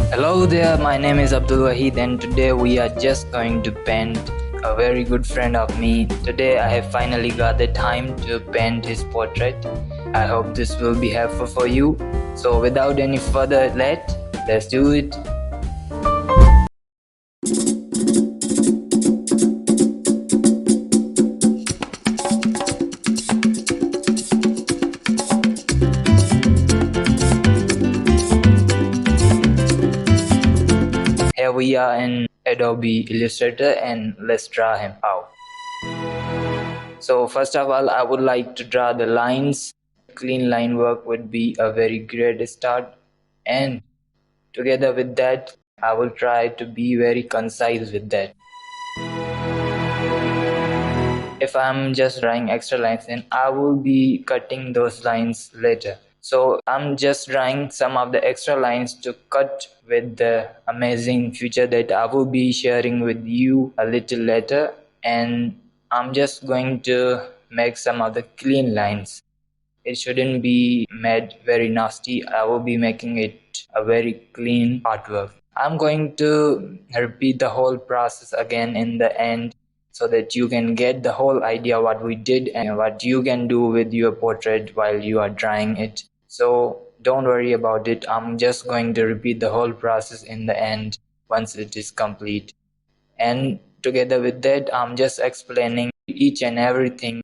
Hello there, my name is Abdul Wahid and today we are just going to paint a very good friend of me. Today I have finally got the time to paint his portrait. I hope this will be helpful for you. So without any further let's do it. Here we are in Adobe Illustrator and let's draw him out. So first of all, I would like to draw the lines. Clean line work would be a very great start, and together with that, I will try to be very concise with that. If I'm just drawing extra lines, then I will be cutting those lines later. So I'm just drawing some of the extra lines to cut with the amazing feature that I will be sharing with you a little later. And I'm just going to make some of the clean lines. It shouldn't be made very nasty. I will be making it a very clean artwork. I'm going to repeat the whole process again in the end so that you can get the whole idea what we did and what you can do with your portrait while you are drawing it. So don't worry about it. I'm just going to repeat the whole process in the end once it is complete. And together with that, I'm just explaining each and everything.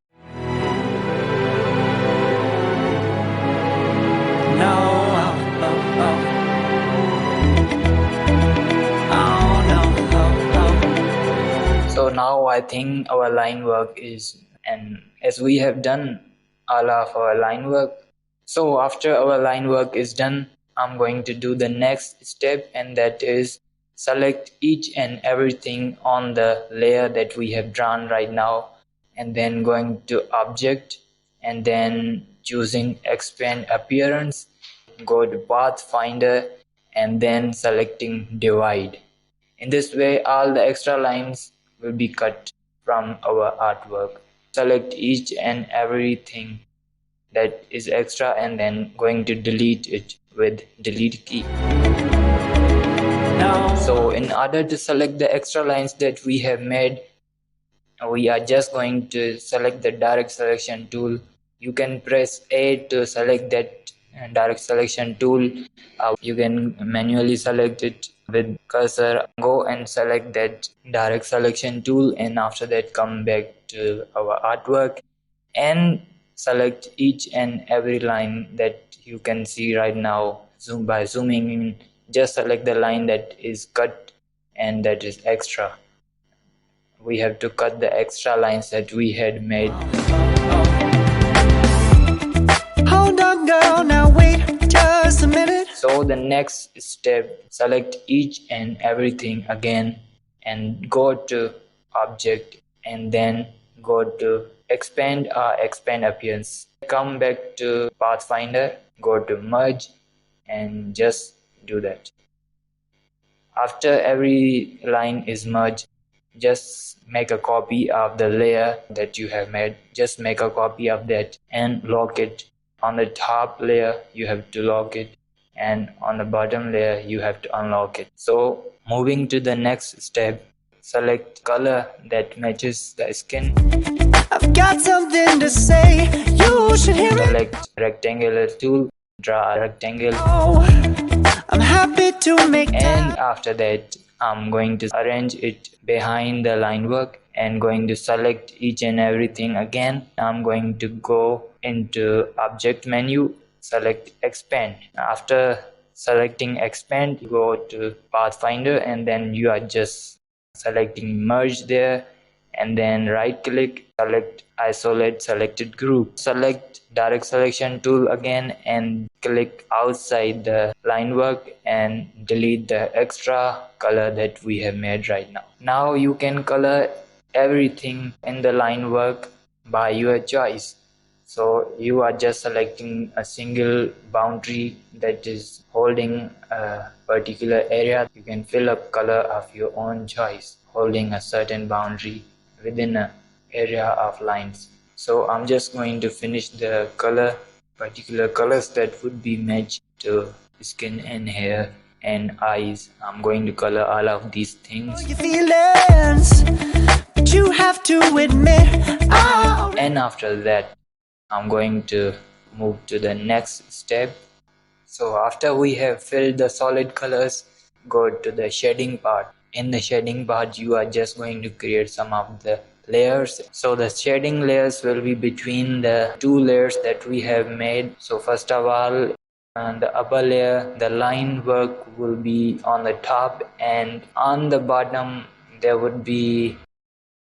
So now I think our line work is, and as we have done all of our line work, so after our line work is done, I'm going to do the next step, and that is select each and everything on the layer that we have drawn right now, and then going to object, and then choosing expand appearance, go to pathfinder, and then selecting divide. In this way, all the extra lines will be cut from our artwork. Select each and everything that is extra and then going to delete it with delete key. So in order to select the extra lines that we have made, we are just going to select the direct selection tool. You can press A to select that direct selection tool. You can manually select it with cursor. Go and select that direct selection tool, and after that come back to our artwork and select each and every line that you can see right now. By zooming in, just select the line that is cut and that is extra. We have to cut the extra lines that we had made. Hold on, girl, now wait just a minute. So the next step, select each and everything again and go to object and then go to expand appearance. Come back to pathfinder, go to merge and just do that. After every line is merged, just make a copy of the layer that you have made. Just make a copy of that and lock it. On the top layer you have to lock it, and on the bottom layer you have to unlock it. So moving to the next step, select color that matches the skin. I've got something to say, you should hear it. Select rectangular tool, draw a rectangle. I'm happy to make. And after that, I'm going to arrange it behind the line work and going to select each and everything again. I'm going to go into object menu, select expand. After selecting expand, you go to pathfinder and then you are just selecting merge there, and then right click, select isolate selected group. Select direct selection tool again and click outside the line work and delete the extra color that we have made right now. Now you can color everything in the line work by your choice. So you are just selecting a single boundary that is holding a particular area. You can fill up color of your own choice, holding a certain boundary within an area of lines. So I'm just going to finish the particular colors that would be matched to skin and hair, and eyes. I'm going to color all of these things. Your feelings, but you have to admit. And after that, I'm going to move to the next step. So after we have filled the solid colors, go to the shading part. In the shading part, you are just going to create some of the layers. So the shading layers will be between the two layers that we have made. So first of all, on the upper layer, the line work will be on the top, and on the bottom there would be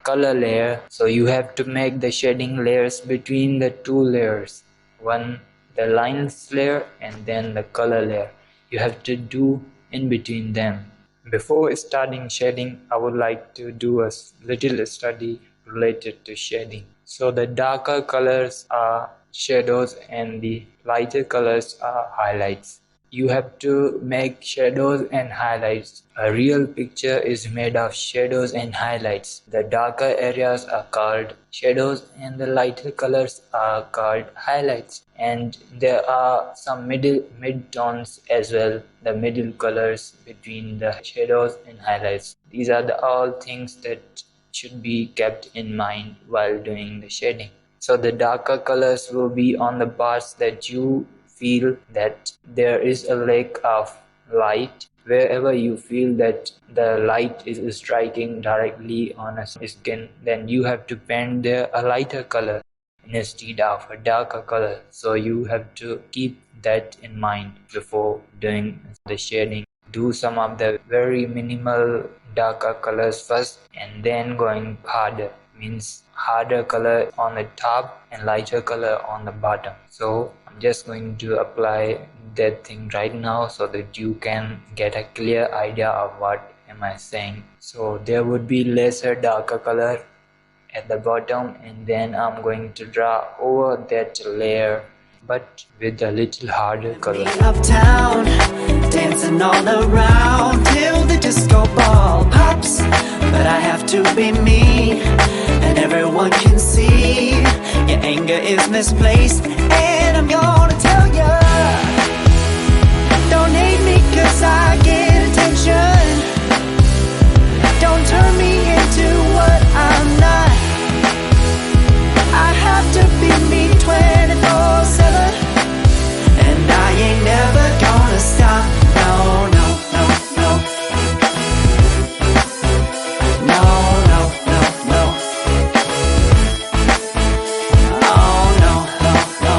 color layer. So you have to make the shading layers between the two layers, one the lines layer and then the color layer. You have to do in between them. Before starting shading, I would like to do a little study related to shading. So the darker colors are shadows and the lighter colors are highlights. You have to make shadows and highlights. A real picture is made of shadows and highlights. The darker areas are called shadows and the lighter colors are called highlights. And there are some mid-tones as well, the middle colors between the shadows and highlights. These are all things that should be kept in mind while doing the shading. So the darker colors will be on the parts that you feel that there is a lack of light. Wherever you feel that the light is striking directly on a skin, then you have to paint there a lighter color instead of a darker color. So you have to keep that in mind before doing the shading. Do some of the very minimal darker colors first and then going harder, means harder color on the top and lighter color on the bottom. So I'm just going to apply that thing right now so that you can get a clear idea of what am I saying. So there would be lesser darker color at the bottom, and then I'm going to draw over that layer but with a little harder color. Uptown, dancing all around till the disco ball pops. But I have to be me, and everyone can see your anger is misplaced. And I'm gonna tell ya, don't hate me cause I get attention. Don't turn me into what I'm not. I have to be me 24/7, and I ain't never gonna stop. No, no, no, no. No, no, no, no. Oh, no, no, no.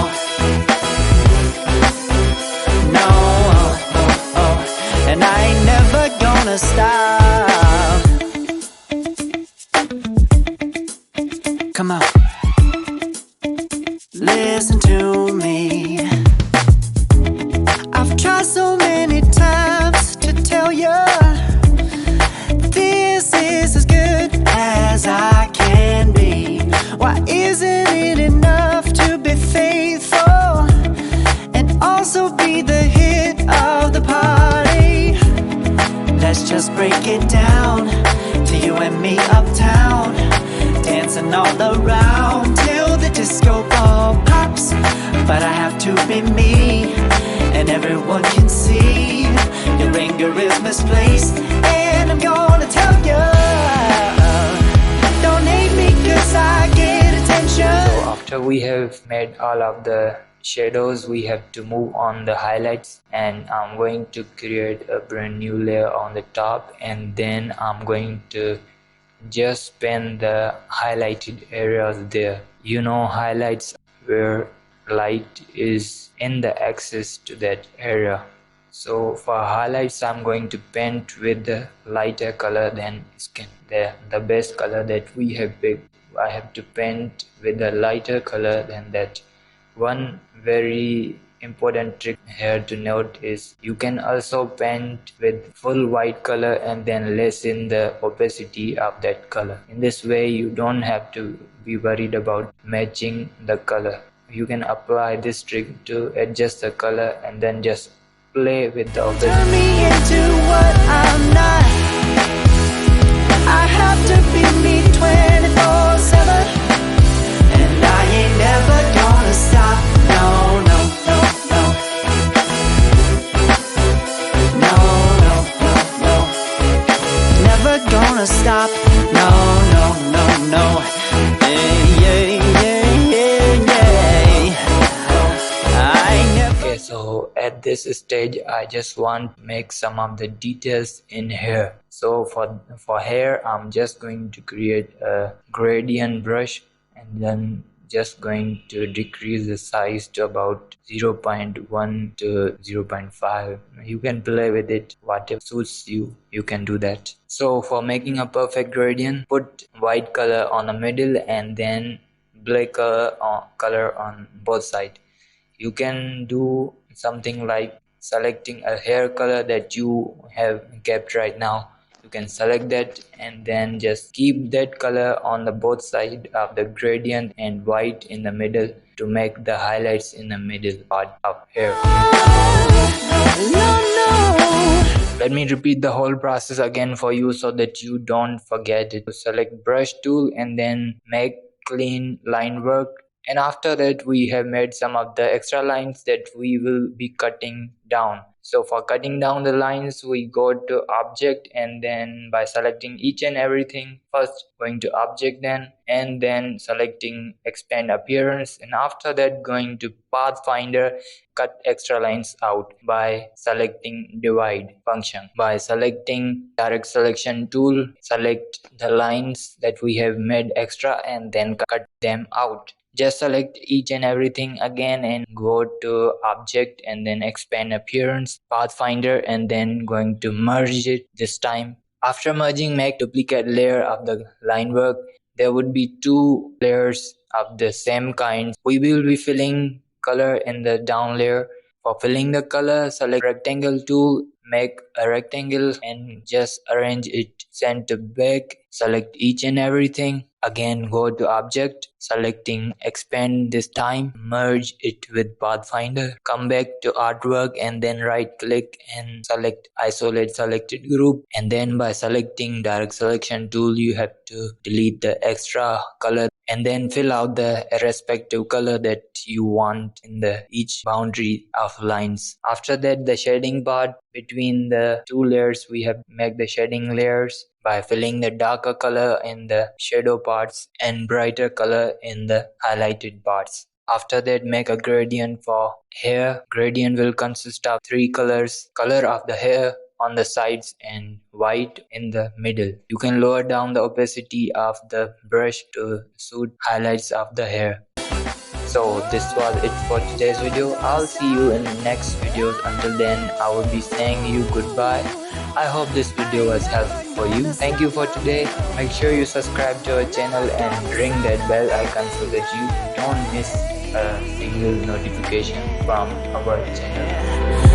No, oh, oh, oh. And I ain't never gonna stop. Come on. Listen to me. I've tried so many times to tell you this is as good as I can be. Why isn't it enough to be faithful and also be the hit of the party? Let's just break it down to you and me uptown, dancing all around till the disco ball pops. But I have to be me, and everyone can see your anger is misplaced. And I'm gonna tell you, don't hate me cause I get attention. So after we have made all of the shadows, we have to move on the highlights, and I'm going to create a brand new layer on the top, and then I'm going to just paint the highlighted areas there. You know, highlights where light is in the access to that area. So for highlights, I'm going to paint with the lighter color than skin. The best color that we have picked, I have to paint with the lighter color than that. One very important trick here to note is you can also paint with full white color and then lessen the opacity of that color. In this way, you don't have to be worried about matching the color. You can apply this trick to adjust the color and then just play with the opacity. Turn me into what I'm not. I have to be me 24/7, and I ain't never gonna stop. No, no, no, no. No, gonna stop. No, no, no, no. Yeah, yeah, yeah, yeah, yeah. I never. Okay, so at this stage I just want to make some of the details in here. So for hair I'm just going to create a gradient brush and then just going to decrease the size to about 0.1 to 0.5. You can play with it, whatever suits you, you can do that. So for making a perfect gradient, put white color on the middle and then black color on both sides. You can do something like selecting a hair color that you have kept right now. You can select that and then just keep that color on the both side of the gradient and white in the middle to make the highlights in the middle part of hair. Let me repeat the whole process again for you so that you don't forget it. Select brush tool and then make clean line work, and after that we have made some of the extra lines that we will be cutting down. So for cutting down the lines, we go to object and then by selecting each and everything, first going to object then and then selecting expand appearance, and after that going to pathfinder, cut extra lines out by selecting divide function. By selecting direct selection tool, select the lines that we have made extra and then cut them out. Just select each and everything again and go to object and then expand appearance, pathfinder, and then going to merge it this time. After merging, make duplicate layer of the line work. There would be two layers of the same kind. We will be filling color in the down layer. For filling the color, select rectangle tool, make a rectangle and just arrange it center back. Select each and everything. Again go to object, selecting expand this time, merge it with pathfinder. Come back to artwork and then right click and select isolate selected group, and then by selecting direct selection tool you have to delete the extra color and then fill out the respective color that you want in the each boundary of lines. After that, the shading part between the two layers, we have make the shading layers by filling the darker color in the shadow parts and brighter color in the highlighted parts. After that, make a gradient for hair. Gradient will consist of three colors: color of the hair on the sides and white in the middle. You can lower down the opacity of the brush to suit highlights of the hair. So this was it for today's video. I'll see you in the next videos. Until then, I will be saying you goodbye. I hope this video was helpful for you. Thank you for today. Make sure you subscribe to our channel and ring that bell icon so that you don't miss a single notification from our channel.